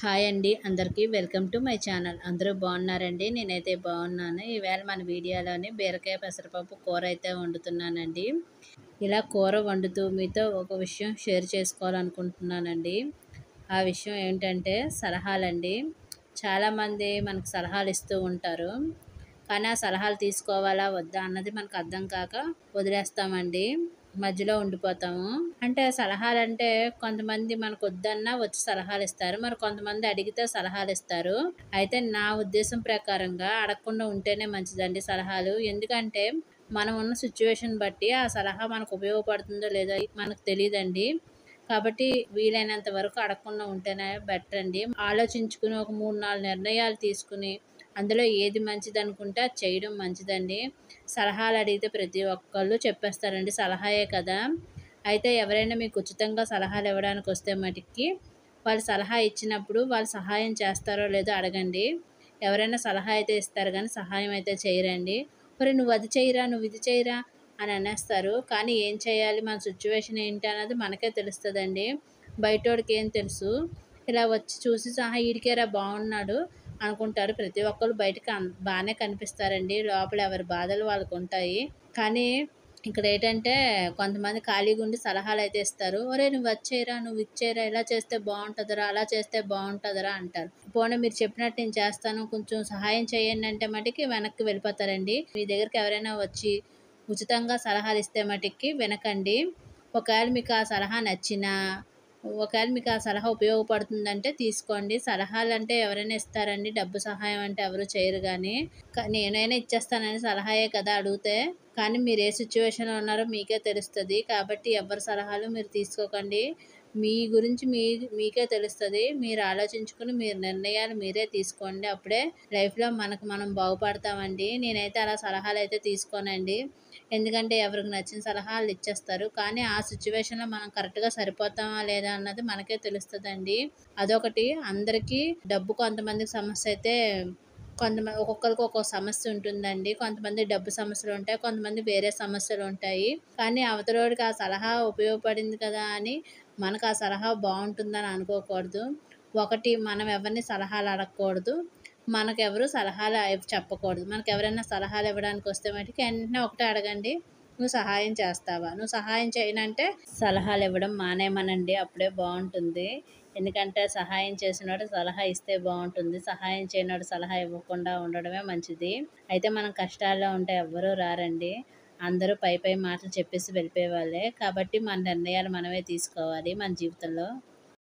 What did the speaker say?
Hi అండి అందరికీ welcome to my channel. అందరూ బాగున్నారండి? నేనైతే బాగున్నాను. ఈవేళ మన వీడియోలోని బీరకాయ పెసరపప్పు కూర అయితే వండుతున్నానండి. ఇలా కూర వండుతూ మీతో ఒక విషయం షేర్ చేసుకోవాలనుకుంటున్నానండి. ఆ విషయం ఏంటంటే సలహాలండి. చాలామంది మనకు సలహాలు ఇస్తూ ఉంటారు. కానీ ఆ సలహాలు తీసుకోవాలా వద్దా అన్నది మనకు అర్థం కాక వదిలేస్తామండి. మధ్యలో ఉండిపోతాము. అంటే సలహాలంటే కొంతమంది మనకు వద్దన్నా వచ్చి సలహాలు ఇస్తారు. మరి కొంతమంది అడిగితే సలహాలు ఇస్తారు. అయితే నా ఉద్దేశం ప్రకారంగా అడగకుండా ఉంటేనే మంచిదండి సలహాలు. ఎందుకంటే మనం ఉన్న సిచ్యువేషన్ బట్టి ఆ సలహా మనకు ఉపయోగపడుతుందో లేదో మనకు తెలియదండి. కాబట్టి వీలైనంత వరకు అడగకుండా ఉంటేనే బెటర్ అండి. ఆలోచించుకుని ఒక 3, 4 నిర్ణయాలు తీసుకుని అందులో ఏది మంచిదనుకుంటే అది చేయడం మంచిదండి. సలహాలు అడిగితే ప్రతి ఒక్కళ్ళు చెప్పేస్తారండి సలహాయే కదా. అయితే ఎవరైనా మీకు ఉచితంగా సలహాలు ఇవ్వడానికి వస్తే మటుకి వాళ్ళు సలహా ఇచ్చినప్పుడు వాళ్ళు సహాయం చేస్తారో లేదో అడగండి. ఎవరైనా సలహా అయితే ఇస్తారు కానీ సహాయం అయితే చేయరండి. మరి నువ్వు అది చేయరా, నువ్వు ఇది చేయరా అని అనేస్తారు. కానీ ఏం చేయాలి, మన సిచ్యువేషన్ ఏంటి అన్నది మనకే తెలుస్తుందండి. బయటోడికి ఏం తెలుసు. ఇలా వచ్చి చూసి సహా ఈడికేరా బాగున్నాడు అనుకుంటారు. ప్రతి ఒక్కరు బయటకు బాగానే కనిపిస్తారండి. లోపల ఎవరి బాధలు వాళ్ళకు ఉంటాయి. కానీ ఇక్కడ ఏంటంటే కొంతమంది ఖాళీగా ఉండి సలహాలు అయితే ఇస్తారు. ఒరే నువ్వు వచ్చేయరా, నువ్వు ఇచ్చేయరా, ఇలా చేస్తే బాగుంటుందిరా, అలా చేస్తే బాగుంటుందిరా అంటారు. పోనీ మీరు చెప్పినట్టు నేను చేస్తాను, కొంచెం సహాయం చేయండి అంటే మటుకి వెనక్కి వెళ్ళిపోతారండి. మీ దగ్గరికి ఎవరైనా వచ్చి ఉచితంగా సలహాలు ఇస్తే మటుకి వినకండి. ఒకవేళ మీకు ఆ సలహా నచ్చినా, ఒకవేళ మీకు ఆ సలహా ఉపయోగపడుతుందంటే తీసుకోండి. సలహాలు అంటే ఎవరైనా ఇస్తారండి, డబ్బు సహాయం అంటే ఎవరు చేయరు. కానీ నేనైనా ఇచ్చేస్తానని సలహాయే కదా అడిగితే. కానీ మీరు ఏ సిచ్యువేషన్లో ఉన్నారో మీకే తెలుస్తుంది. కాబట్టి ఎవరి సలహాలు మీరు తీసుకోకండి. మీ గురించి మీకే తెలుస్తుంది. మీరు ఆలోచించుకుని మీరు నిర్ణయాలు మీరే తీసుకోండి. అప్పుడే లైఫ్లో మనం బాగుపడతామండి. నేనైతే అలా సలహాలు అయితే తీసుకోనండి. ఎందుకంటే ఎవరికి నచ్చిన సలహాలు ఇచ్చేస్తారు. కానీ ఆ సిచ్యువేషన్లో మనం కరెక్ట్గా సరిపోతామా లేదా అన్నది మనకే తెలుస్తుందండి. అదొకటి. అందరికీ డబ్బు కొంతమందికి సమస్య అయితే ఒక్కొక్కరికి ఒక్కొక్క సమస్య ఉంటుందండి. కొంతమంది డబ్బు సమస్యలు ఉంటాయి, కొంతమంది వేరే సమస్యలు ఉంటాయి. కానీ అవతలోడికి ఆ సలహా ఉపయోగపడింది కదా అని మనకు ఆ సలహా బాగుంటుందని అనుకోకూడదు. ఒకటి, మనం ఎవరిని సలహాలు అడగకూడదు. మనకెవరు సలహాలు చెప్పకూడదు. మనకు ఎవరైనా సలహాలు ఇవ్వడానికి వస్తే మటుకు వెంటనే ఒకటే అడగండి, నువ్వు సహాయం చేస్తావా? నువ్వు సహాయం చేయనంటే సలహాలు ఇవ్వడం మానేమనండి. అప్పుడే బాగుంటుంది. ఎందుకంటే సహాయం చేసినోడు సలహా ఇస్తే బాగుంటుంది. సహాయం చేయనోడు సలహా ఇవ్వకుండా ఉండడమే మంచిది. అయితే మనం కష్టాల్లో ఉంటే ఎవ్వరూ రారండి. అందరూ పై పై మాటలు చెప్పేసి వెళ్ళిపోయే వాళ్ళే. కాబట్టి మన నిర్ణయాలు మనమే తీసుకోవాలి మన జీవితంలో.